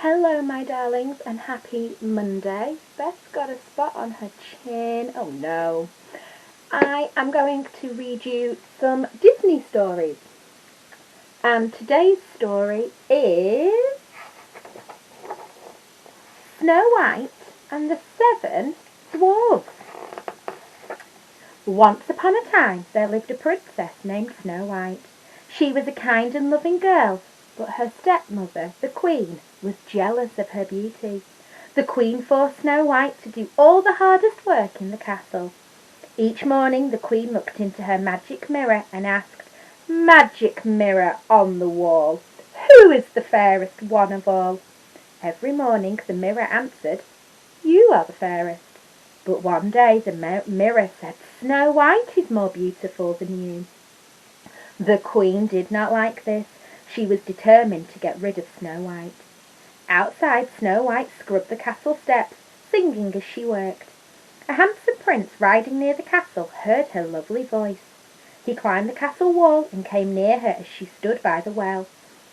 Hello, my darlings, and happy Monday. Beth's got a spot on her chin. Oh no. I am going to read you some Disney stories. And today's story is Snow White and the Seven Dwarfs. Once upon a time there lived a princess named Snow White. She was a kind and loving girl, but her stepmother, the Queen, was jealous of her beauty. The Queen forced Snow White to do all the hardest work in the castle. Each morning the Queen looked into her magic mirror and asked, "Magic mirror on the wall, who is the fairest one of all?" Every morning the mirror answered, "You are the fairest." But one day the mirror said, "Snow White is more beautiful than you." The Queen did not like this. She was determined to get rid of Snow White. Outside, Snow White scrubbed the castle steps, singing as she worked. A handsome prince riding near the castle heard her lovely voice. He climbed the castle wall and came near her as she stood by the well.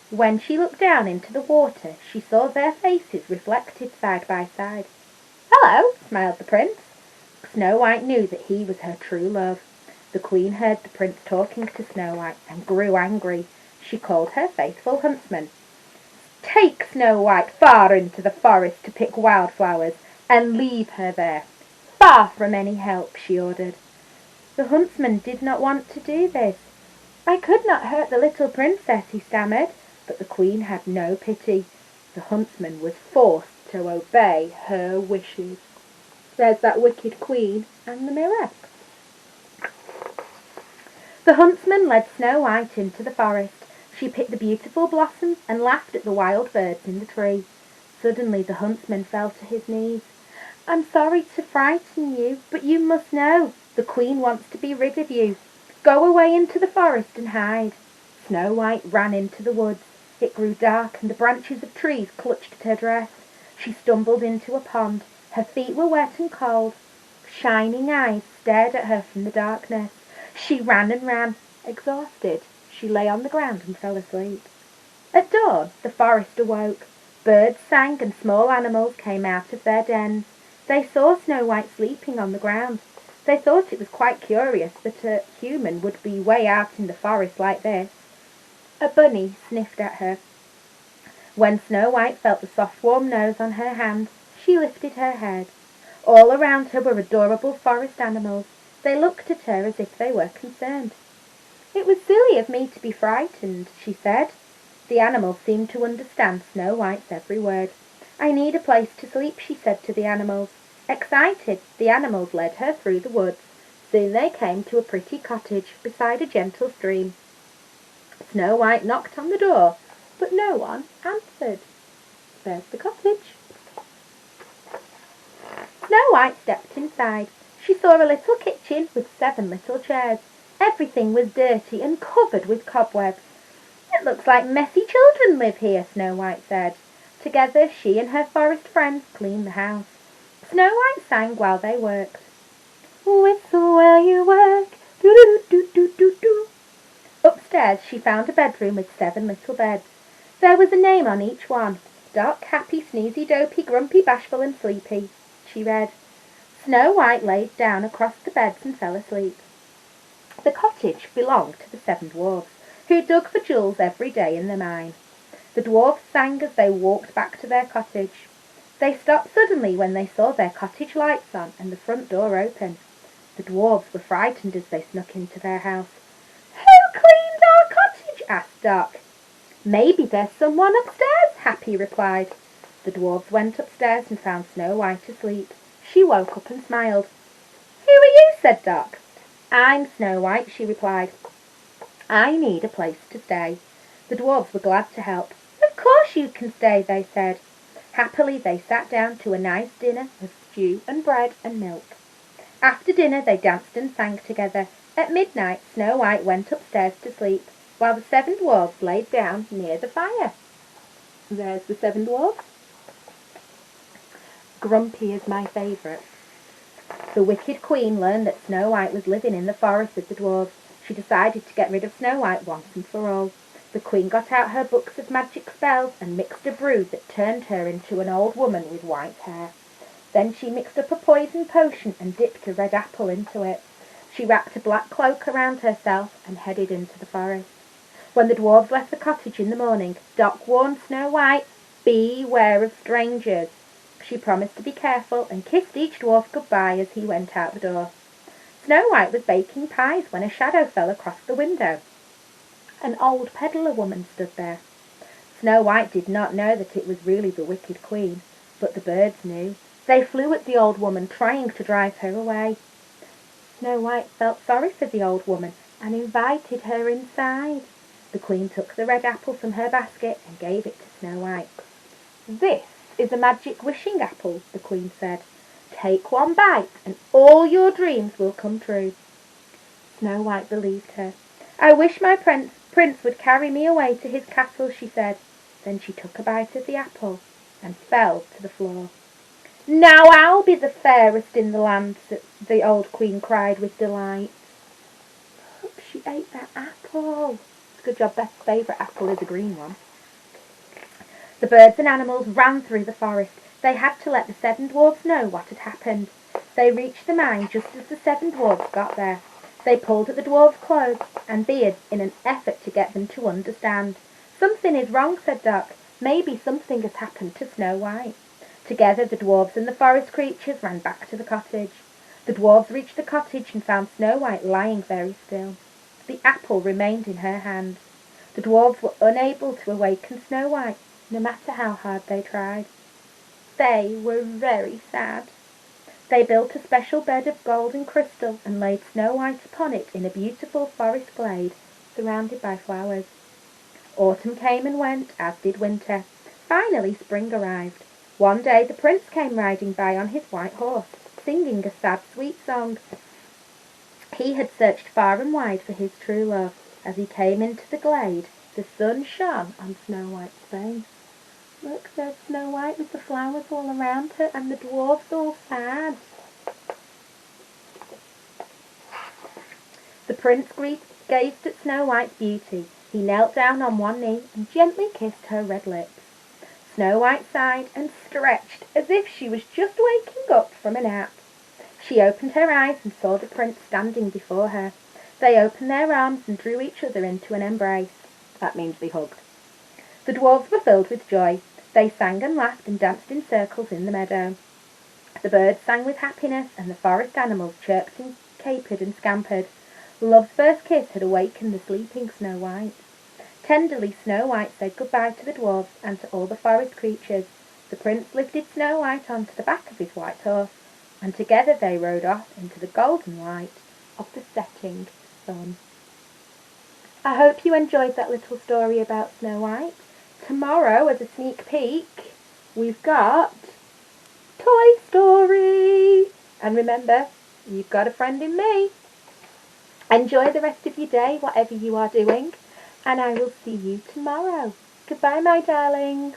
When she looked down into the water, she saw their faces reflected side by side. "Hello," smiled the prince. Snow White knew that he was her true love. The Queen heard the prince talking to Snow White and grew angry. She called her faithful huntsman. "Take Snow White far into the forest to pick wildflowers, and leave her there, far from any help," she ordered. The huntsman did not want to do this. "I could not hurt the little princess," he stammered, but the Queen had no pity. The huntsman was forced to obey her wishes. There's that wicked Queen and the mirror. The huntsman led Snow White into the forest. She picked the beautiful blossoms and laughed at the wild birds in the tree. Suddenly the huntsman fell to his knees. "I'm sorry to frighten you, but you must know the Queen wants to be rid of you. Go away into the forest and hide." Snow White ran into the woods. It grew dark and the branches of trees clutched at her dress. She stumbled into a pond. Her feet were wet and cold. Shining eyes stared at her from the darkness. She ran and ran. Exhausted, she lay on the ground and fell asleep. At dawn, the forest awoke. Birds sang and small animals came out of their dens. They saw Snow White sleeping on the ground. They thought it was quite curious that a human would be way out in the forest like this. A bunny sniffed at her. When Snow White felt the soft warm nose on her hand, she lifted her head. All around her were adorable forest animals. They looked at her as if they were concerned. "It was silly of me to be frightened," she said. The animals seemed to understand Snow White's every word. "I need a place to sleep," she said to the animals. Excited, the animals led her through the woods. Soon they came to a pretty cottage beside a gentle stream. Snow White knocked on the door, but no one answered. There's the cottage. Snow White stepped inside. She saw a little kitchen with 7 little chairs. Everything was dirty and covered with cobwebs. "It looks like messy children live here," Snow White said. Together she and her forest friends cleaned the house. Snow White sang while they worked. "Whistle while you work, do-do-do-do-do-do." Upstairs she found a bedroom with 7 little beds. There was a name on each one. Doc, Happy, Sneezy, Dopey, Grumpy, Bashful and Sleepy. She read. Snow White laid down across the beds and fell asleep. The cottage belonged to the 7 dwarfs, who dug for jewels every day in the mine. The dwarfs sang as they walked back to their cottage. They stopped suddenly when they saw their cottage lights on and the front door open. The dwarfs were frightened as they snuck into their house. "Who cleaned our cottage?" asked Doc. "Maybe there's someone upstairs," Happy replied. The dwarfs went upstairs and found Snow White asleep. She woke up and smiled. "Who are you?" said Doc. "I'm Snow White," she replied. "I need a place to stay." The dwarfs were glad to help. "Of course you can stay," they said. Happily they sat down to a nice dinner of stew and bread and milk. After dinner they danced and sang together. At midnight Snow White went upstairs to sleep, while the 7 dwarfs laid down near the fire. There's the 7 dwarfs. Grumpy is my favourite. The wicked Queen learned that Snow White was living in the forest with the dwarfs. She decided to get rid of Snow White once and for all. The Queen got out her books of magic spells and mixed a brew that turned her into an old woman with white hair. Then she mixed up a poison potion and dipped a red apple into it. She wrapped a black cloak around herself and headed into the forest. When the dwarves left the cottage in the morning, Doc warned Snow White, "Beware of strangers." She promised to be careful and kissed each dwarf goodbye as he went out the door. Snow White was baking pies when a shadow fell across the window. An old peddler woman stood there. Snow White did not know that it was really the wicked Queen, but the birds knew. They flew at the old woman, trying to drive her away. Snow White felt sorry for the old woman and invited her inside. The Queen took the red apple from her basket and gave it to Snow White. "This is a magic wishing apple," the Queen said. "Take one bite and all your dreams will come true." Snow White believed her. "I wish my prince would carry me away to his castle," she said. Then she took a bite of the apple and fell to the floor. "Now I'll be the fairest in the land," the old Queen cried with delight. Look, she ate that apple. Good job, Beth's favourite apple is a green one. The birds and animals ran through the forest. They had to let the 7 dwarfs know what had happened. They reached the mine just as the 7 dwarfs got there. They pulled at the dwarfs' clothes and beards in an effort to get them to understand. "Something is wrong," said Doc. "Maybe something has happened to Snow White." Together the dwarfs and the forest creatures ran back to the cottage. The dwarfs reached the cottage and found Snow White lying very still. The apple remained in her hand. The dwarfs were unable to awaken Snow White, no matter how hard they tried. They were very sad. They built a special bed of gold and crystal and laid Snow White upon it in a beautiful forest glade, surrounded by flowers. Autumn came and went, as did winter. Finally spring arrived. One day the prince came riding by on his white horse, singing a sad, sweet song. He had searched far and wide for his true love. As he came into the glade, the sun shone on Snow White's face. Look, there's Snow White with the flowers all around her and the dwarfs all sad. The prince gazed at Snow White's beauty. He knelt down on one knee and gently kissed her red lips. Snow White sighed and stretched as if she was just waking up from a nap. She opened her eyes and saw the prince standing before her. They opened their arms and drew each other into an embrace. That means they hugged. The dwarfs were filled with joy. They sang and laughed and danced in circles in the meadow. The birds sang with happiness, and the forest animals chirped and capered and scampered. Love's first kiss had awakened the sleeping Snow White. Tenderly Snow White said goodbye to the dwarfs and to all the forest creatures. The prince lifted Snow White onto the back of his white horse, and together they rode off into the golden light of the setting sun. I hope you enjoyed that little story about Snow White. Tomorrow, as a sneak peek, we've got Toy Story. And remember, you've got a friend in me. Enjoy the rest of your day, whatever you are doing, and I will see you tomorrow. Goodbye, my darlings.